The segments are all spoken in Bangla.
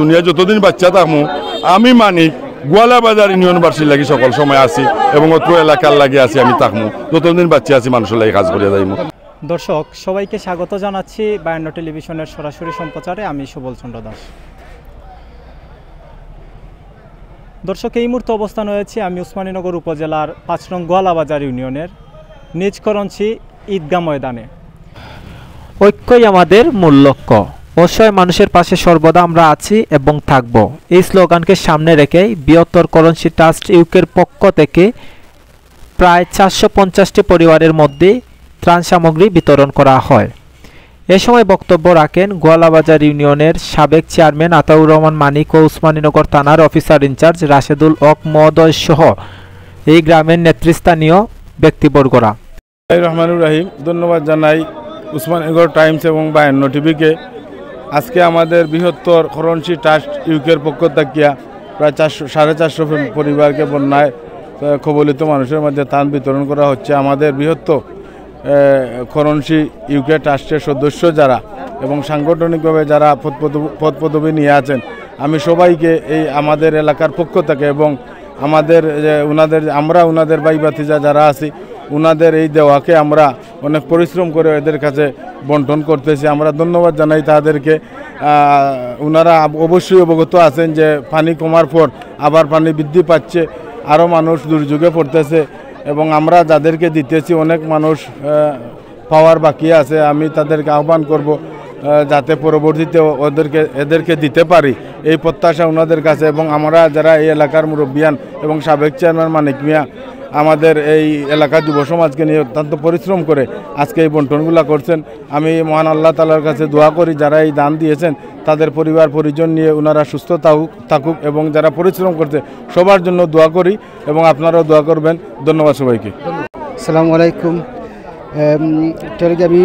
দুনিয়া যতদিন বাচ্চা থাকমু আমি মানিক গোয়ালা বাজার ইউনিয়নবাসীর লাগি সকল সময় আছি এবং অত্র এলাকার লাগি আছি আমি থাকমু যতদিন বাচ্চা আছি মানুষের লাগি কাজ করিয়া যাইমু। দর্শক সবাইকে স্বাগত জানাচ্ছি 52 টেলিভিশনের সরাসরি সম্প্রচারে। আমি সুবল চন্দ্র দাস। দর্শক এই মুহূর্তে অবস্থান হয়েছে আমি উসমানীনগর উপজেলার 5 নং গোয়ালাবাজার ইউনিয়নের নিজ করঞ্চি ঈদগাহ ময়দানে। ঐক্যই আমাদের মূল লক্ষ্য, অসহায় মানুষের পাশে সর্বদা আমরা আছি এবং থাকব, এই স্লোগানকে সামনে রেখে বৃহত্তর করঞ্চি ট্রাস্ট ইউকের পক্ষ থেকে প্রায় 450টি পরিবারের মধ্যে ত্রাণ সামগ্রী বিতরণ করা হয়। এ সময় বক্তব্য রাখেন গোয়ালাবাজার ইউনিয়নের সাবেক চেয়ারম্যান আতাউর রহমান মানিক ও উসমানীনগর থানার অফিসার ইনচার্জ রাশেদুল হক মহোদয় সহ এই গ্রামের নেতৃস্থানীয় ব্যক্তিবর্গরা। রহমানুর রাহিম, ধন্যবাদ জানাই উসমানীনগর টাইমস এবং 52 টিভিকে। আজকে আমাদের বৃহত্তর করঞ্চি ট্রাস্ট ইউকের পক্ষ থাকিয়া প্রায় 450 পরিবারকে বন্যায় কবলিত মানুষের মধ্যে ত্রাণ বিতরণ করা হচ্ছে। আমাদের বৃহত্তর করঞ্চি ইউকে ট্রাস্টের সদস্য যারা এবং সাংগঠনিকভাবে যারা পদ পদবি নিয়ে আছেন, আমি সবাইকে এই আমাদের এলাকার পক্ষ থেকে এবং আমাদের ওনাদের ভাই ভাতিজা যারা আছি ওনাদের এই দেওয়াকে আমরা অনেক পরিশ্রম করে এদের কাছে বন্টন করতেছি। আমরা ধন্যবাদ জানাই তাদেরকে। ওনারা অবশ্যই অবগত আছেন যে পানি কমার পর আবার পানি বৃদ্ধি পাচ্ছে, আরও মানুষ দুর্যোগে পড়তেছে এবং আমরা যাদেরকে দিতেছি অনেক মানুষ পাওয়ার বাকি আছে। আমি তাদেরকে আহ্বান করব যাতে পরবর্তীতে এদেরকে দিতে পারি, এই প্রত্যাশা ওনাদের কাছে। এবং আমরা যারা এই এলাকার মুরব্বিয়ান এবং সাবেক চেয়ারম্যান মানিক মিয়া আমাদের এই এলাকার যুব সমাজকে নিয়ে অত্যন্ত পরিশ্রম করে আজকে এই বন্টনগুলো করছেন। আমি মহান আল্লাহ তাআলার কাছে দোয়া করি যারা এই দান দিয়েছেন তাদের পরিবার পরিজন নিয়ে ওনারা সুস্থ থাকুক এবং যারা পরিশ্রম করছে সবার জন্য দোয়া করি এবং আপনারাও দোয়া করবেন। ধন্যবাদ সবাইকে। আসসালামু আলাইকুম। আমি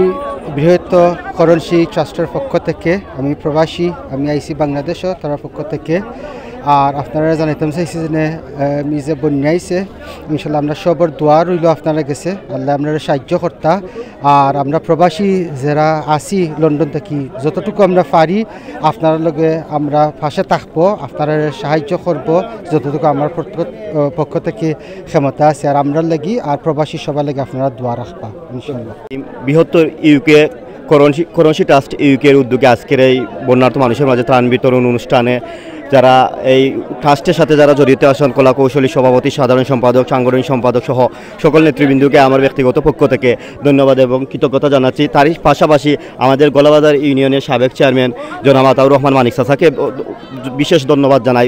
বৃহত্তর করঞ্চি ট্রাস্টের পক্ষ থেকে, আমি প্রবাসী, আমি আইসি বাংলাদেশও তার পক্ষ থেকে। আর আপনারা জানাইতাম চাইছি যে যে বন্যা আইছে, ইনশাল্লাহ আমরা সবার দোয়া রইল আপনারা গেছে, আল্লাহ আপনারা সাহায্য করতা। আর আমরা প্রবাসী যারা আছি লন্ডন থেকে যতটুকু আমরা পারি আপনার লগে আমরা পাশে থাকবো, আপনারা সাহায্য করব যতটুকু আমার পক্ষ থেকে ক্ষমতা আছে। আর আমরা লাগি আর প্রবাসী সবার লাগে আপনারা দোয়া রাখবা ইনশাল্লাহ। বৃহত্তর ইউকে করঞ্চি ট্রাস্ট ইউকের উদ্যোগে আজকের এই বন্যার্থ মানুষের মাঝে ত্রাণ বিতরণ অনুষ্ঠানে যারা এই ট্রাস্টের সাথে যারা জড়িত আছেন, কলা কৌশলী সভাপতি, সাধারণ সম্পাদক, সাংগঠনিক সম্পাদক সহ সকল নেতৃবৃন্দকে আমার ব্যক্তিগত পক্ষ থেকে ধন্যবাদ এবং কৃতজ্ঞতা জানাচ্ছি। তারই পাশাপাশি আমাদের গোয়ালাবাজার ইউনিয়নের সাবেক চেয়ারম্যান জনাব আতাউর রহমান মানিক চাচাকে বিশেষ ধন্যবাদ জানাই।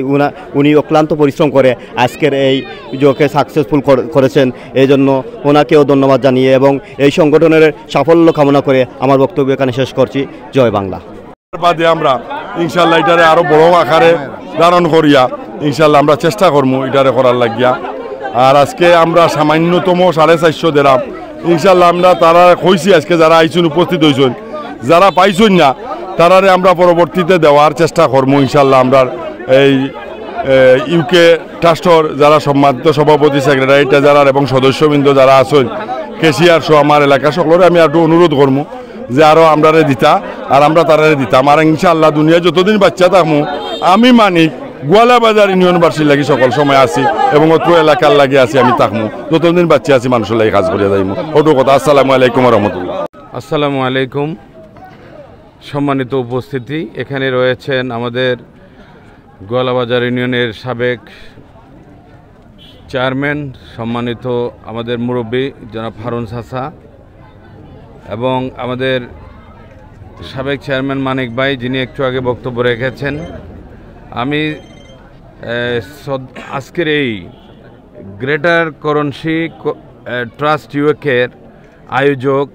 উনি অক্লান্ত পরিশ্রম করে আজকের এই পুজোকে সাকসেসফুল করেছেন, এই জন্য ওনাকেও ধন্যবাদ জানিয়ে এবং এই সংগঠনের সাফল্য কামনা করে আমার বক্তব্য এখানে শেষ করছি। জয় বাংলা। বাদে আমরা ইনশাল্লাহ এটারে আরো বড় আকারে ধারণ করিয়া ইনশাল্লাহ আমরা চেষ্টা করবো এটারে করার লাগিয়া। আর আজকে আমরা সামান্যতম 450 দিলাম ইনশাল্লাহ। আমরা তারা কইছি আজকে যারা আইসুন উপস্থিত হয়েছেন, যারা পাইছেন না তারারে আমরা পরবর্তীতে দেওয়ার চেষ্টা করবো ইনশাল্লাহ। আমরা এই ইউকে ট্রাস্টর যারা সম্মানিত সভাপতি, সেক্রেটারি ট্রেজারার এবং সদস্যবৃন্দ যারা আছেন, কেশিয়ার সহ আমার এলাকা সকলের আমি একটু অনুরোধ করবো যে আরও আমরারে দিতা আর আমরা তারারে দিতাম। আর ইনশাআল্লাহ দুনিয়া যতদিন বাচ্চা থাকমু আমি মানিক গোয়ালাবাজার ইউনিয়নবাসীর লাগি সকল সময় আছি এবং অত্র এলাকার লাগি আছি আমি থাকমু যতদিন বাচ্চা আছি মানুষের লাগি কাজ করিয়া যাইমু। ওটো কথা। আসসালামু আলাইকুম রহমতুল্লাহ। আসসালামু আলাইকুম। সম্মানিত উপস্থিতি, এখানে রয়েছেন আমাদের গোয়ালাবাজার ইউনিয়নের সাবেক চেয়ারম্যান, সম্মানিত আমাদের মুরব্বী জনাব হারুন চাচা এবং আমাদের সাবেক চেয়ারম্যান মানিক ভাই, যিনি একটু আগে বক্তব্য রেখেছেন। আমি আজকের এই গ্রেটার করঞ্চি ট্রাস্ট ইউকের আয়োজক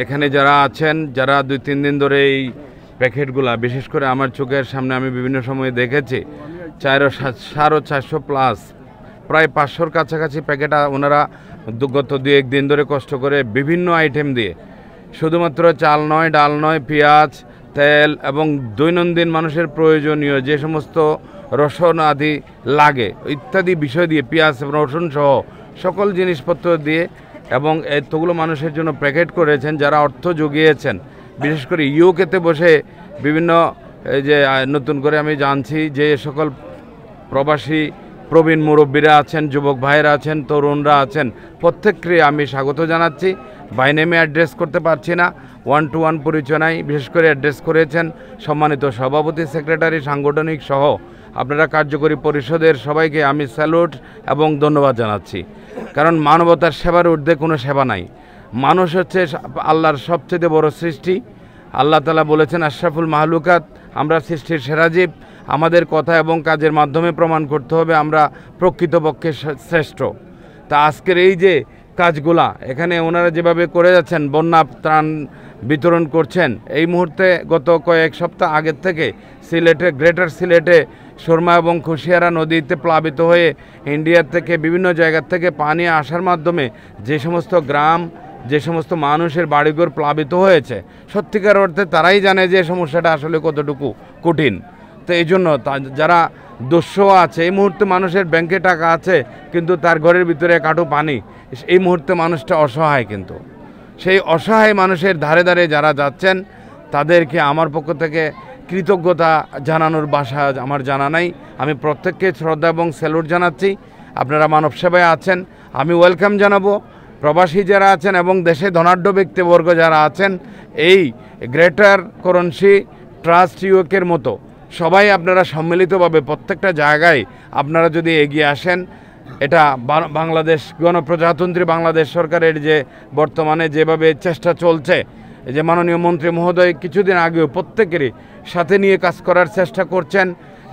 এখানে যারা আছেন, যারা 2-3 দিন ধরে এই প্যাকেটগুলা, বিশেষ করে আমার চোখের সামনে আমি বিভিন্ন সময়ে দেখেছি 450 প্লাস প্রায় 500-র কাছাকাছি প্যাকেট ওনারা গত 2-1 দিন ধরে কষ্ট করে বিভিন্ন আইটেম দিয়ে, শুধুমাত্র চাল নয়, ডাল নয়, পেঁয়াজ, তেল এবং দৈনন্দিন মানুষের প্রয়োজনীয় যে সমস্ত রসুন আদি লাগে ইত্যাদি বিষয় দিয়ে, পেঁয়াজ এবং রসুন সহ সকল জিনিসপত্র দিয়ে এবং এতগুলো মানুষের জন্য প্যাকেট করেছেন। যারা অর্থ জুগিয়েছেন, বিশেষ করে ইউকেতে বসে বিভিন্ন এই যে নতুন করে আমি জানছি যে সকল প্রবাসী প্রবীণ মুরব্বীরা আছেন, যুবক ভাইয়েরা আছেন, তরুণরা আছেন, প্রত্যেককে আমি স্বাগত জানাচ্ছি। বাই নেমে অ্যাড্রেস করতে পারছি না, 1-to-1 পরিচয় নাই। বিশেষ করে অ্যাড্রেস করেছেন সম্মানিত সভাপতি, সেক্রেটারি, সাংগঠনিক সহ আপনারা কার্যকরী পরিষদের সবাইকে আমি স্যালুট এবং ধন্যবাদ জানাচ্ছি। কারণ মানবতার সেবার ঊর্ধ্বে কোনো সেবা নাই। মানুষ হচ্ছে আল্লাহর সবচেয়ে বড় সৃষ্টি। আল্লাহ তাআলা বলেছেন আশরাফুল মাহলুকাত, আমরা সৃষ্টির সেরা জীব। আমাদের কথা এবং কাজের মাধ্যমে প্রমাণ করতে হবে আমরা প্রকৃতপক্ষে শ্রেষ্ঠ। তা আজকের এই যে কাজগুলা এখানে ওনারা যেভাবে করে যাচ্ছেন, বন্যা ত্রাণ বিতরণ করছেন, এই মুহূর্তে গত কয়েক সপ্তাহ আগের থেকে সিলেটে, গ্রেটার সিলেটে সুরমা এবং কুশিয়ারা নদীতে প্লাবিত হয়ে ইন্ডিয়ার থেকে বিভিন্ন জায়গার থেকে পানি আসার মাধ্যমে যে সমস্ত গ্রাম, যে সমস্ত মানুষের বাড়িঘর প্লাবিত হয়েছে, সত্যিকার অর্থে তারাই জানে যে সমস্যাটা আসলে কতটুকু কঠিন। তো এই জন্য যারা দস্যু আছে, এই মুহূর্তে মানুষের ব্যাংকে টাকা আছে কিন্তু তার ঘরের ভিতরে কাটু পানি, এই মুহূর্তে মানুষটা অসহায়। কিন্তু সেই অসহায় মানুষের ধারে ধারে যারা যাচ্ছেন তাদেরকে আমার পক্ষ থেকে কৃতজ্ঞতা জানানোর ভাষা আমার জানা নাই। আমি প্রত্যেককে শ্রদ্ধা এবং স্যালুট জানাচ্ছি। আপনারা মানব সেবায় আছেন, আমি ওয়েলকাম জানাবো। প্রবাসী যারা আছেন এবং দেশে ধনাঢ্য ব্যক্তিবর্গ যারা আছেন, এই গ্রেটার করণশী ট্রাস্ট ইউকের মতো সবাই আপনারা সম্মিলিতভাবে প্রত্যেকটা জায়গায় আপনারা যদি এগিয়ে আসেন, এটা বাংলাদেশ গণপ্রজাতন্ত্রী বাংলাদেশ সরকারের যে বর্তমানে যেভাবে চেষ্টা চলছে, এই যে মাননীয় মন্ত্রী মহোদয় কিছুদিন আগেও প্রত্যেকেরই সাথে নিয়ে কাজ করার চেষ্টা করছেন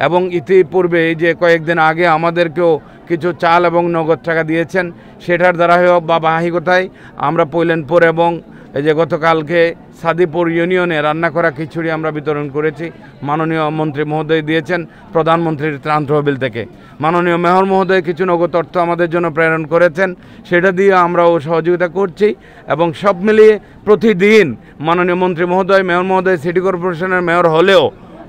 এবং ইতিপূর্বে এই যে কয়েকদিন আগে আমাদেরকেও কিছু চাল এবং নগদ টাকা দিয়েছেন, সেটার দ্বারা হোক বা বাহিকতায় আমরা পৈলেনপুর এবং এই যে গতকালকে সাদিপুর ইউনিয়নে রান্না করা খিচুড়ি আমরা বিতরণ করেছি। মাননীয় মন্ত্রী মহোদয় দিয়েছেন প্রধানমন্ত্রীর ত্রাণ তহবিল থেকে। মাননীয় মেয়র মহোদয় কিছু নগদ অর্থ আমাদের জন্য প্রেরণ করেছেন, সেটা দিয়ে আমরাও সহযোগিতা করছি। এবং সব মিলিয়ে প্রতিদিন মাননীয় মন্ত্রী মহোদয়, মেয়র মহোদয় সিটি কর্পোরেশনের মেয়র হলেও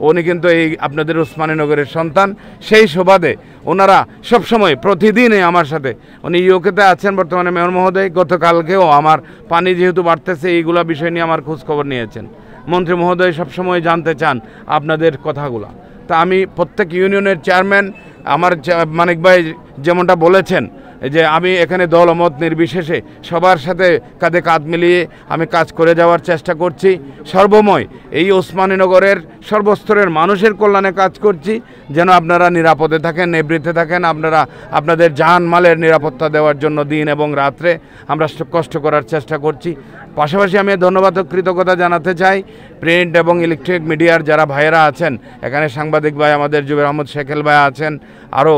উনি কিন্তু এই আপনাদের উসমানীনগরের সন্তান। সেই সুবাদে ওনারা সবসময় প্রতিদিনই আমার সাথে, উনি ইউকেতে আছেন বর্তমানে মেয়র মহোদয়, গতকালকেও আমার পানি যেহেতু বাড়তেছে এইগুলা বিষয় নিয়ে আমার খোঁজখবর নিয়েছেন। মন্ত্রী মহোদয় সবসময় জানতে চান আপনাদের কথাগুলো। তা আমি প্রত্যেক ইউনিয়নের চেয়ারম্যান, আমার মানিক ভাই যেমনটা বলেছেন যে আমি এখানে দল মত নির্বিশেষে সবার সাথে কাঁধে কাঁধ মিলিয়ে আমি কাজ করে যাওয়ার চেষ্টা করছি। সর্বময় এই ওসমানীনগরের সর্বস্তরের মানুষের কল্যাণে কাজ করছি, যেন আপনারা নিরাপদে থাকেন, নিবৃত্তে থাকেন। আপনারা আপনাদের জানমালের নিরাপত্তা দেওয়ার জন্য দিন এবং রাত্রে আমরা কষ্ট করার চেষ্টা করছি। পাশাপাশি আমি ধন্যবাদ ও কৃতজ্ঞতা জানাতে চাই প্রিন্ট এবং ইলেকট্রিক মিডিয়ার যারা ভাইয়েরা আছেন। এখানে সাংবাদিক ভাই আমাদের জুবের আহমদ শেখেল ভাই আছেন, আরও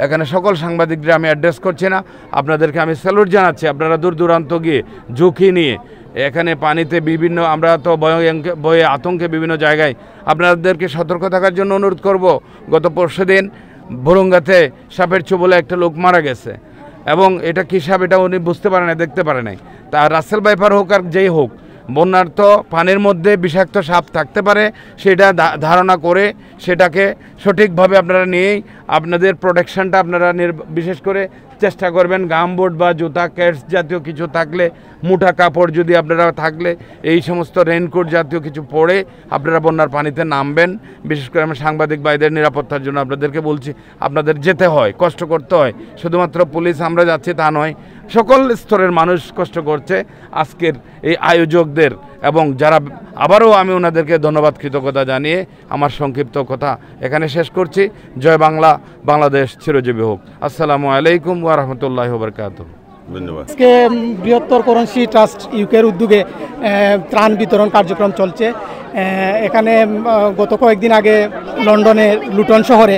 এখানে সকল সাংবাদিকরা আমি অ্যাড্রেস করছি না, আপনাদেরকে আমি স্যালুট জানাচ্ছি। আপনারা দূর দূরান্ত গিয়ে ঝুঁকি নিয়ে এখানে পানিতে বিভিন্ন, আমরা তো ভয়ে আতঙ্কে বিভিন্ন জায়গায়, আপনাদেরকে সতর্ক থাকার জন্য অনুরোধ করব। গত পরশুদিন ভুরুঙ্গাতে সাপের ছোবলে একটা লোক মারা গেছে এবং এটা কী সাপ এটা উনি বুঝতে পারে না, দেখতে পারে নাই। তা রাসেল বাইপার হোক আর যেই হোক, বন্যার তো পানির মধ্যে বিষাক্ত সাপ থাকতে পারে, সেটা ধারণা করে সেটাকে সঠিকভাবে আপনারা নিয়েই আপনাদের প্রোটেকশনটা আপনারা বিশেষ করে চেষ্টা করবেন। গামবোট বা জুতা, ক্যাটস জাতীয় কিছু থাকলে, মোটা কাপড় যদি আপনারা থাকলে, এই সমস্ত রেইনকোট জাতীয় কিছু পরে আপনারা বন্যার পানিতে নামবেন। বিশেষ করে আমি সাংবাদিক ভাইদের নিরাপত্তার জন্য আপনাদেরকে বলছি, আপনাদের যেতে হয়, কষ্ট করতে হয়। শুধুমাত্র পুলিশ আমরা যাচ্ছি তা নয়, সকল স্তরের মানুষ কষ্ট করছে। আজকের এই আয়োজকদের এবং যারা, আবারও আমি ওনাদেরকে ধন্যবাদ কৃতজ্ঞতা জানিয়ে আমার সংক্ষিপ্ত কথা এখানে শেষ করছি। জয় বাংলা, বাংলাদেশ চিরজীবী হোক। আসসালামু আলাইকুম ওয়া রাহমাতুল্লাহি ওয়া বারাকাতুহু। ধন্যবাদ। আজকে বৃহত্তর করণশী ট্রাস্ট ইউকের উদ্যোগে ত্রাণ বিতরণ কার্যক্রম চলছে। এখানে গত কয়েকদিন আগে লন্ডনে লুটন শহরে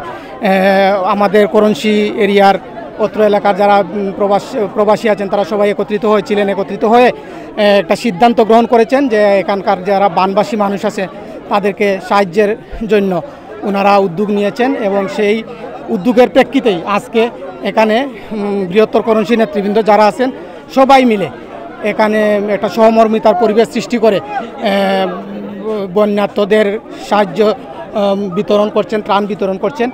আমাদের করণশী এরিয়ার অত্র এলাকার যারা প্রবাসী আছেন তারা সবাই একত্রিত হয়েছিলেন। একত্রিত হয়ে একটা সিদ্ধান্ত গ্রহণ করেছেন যে এখানকার যারা বানবাসী মানুষ আছে তাদেরকে সাহায্যের জন্য ওনারা উদ্যোগ নিয়েছেন এবং সেই উদ্যোগের প্রেক্ষিতেই আজকে এখানে বৃহত্তর করণশী নেতৃবৃন্দ যারা আছেন সবাই মিলে এখানে একটা সহমর্মিতার পরিবেশ সৃষ্টি করে বন্যার্তদের সাহায্য বিতরণ করছেন, ত্রাণ বিতরণ করছেন।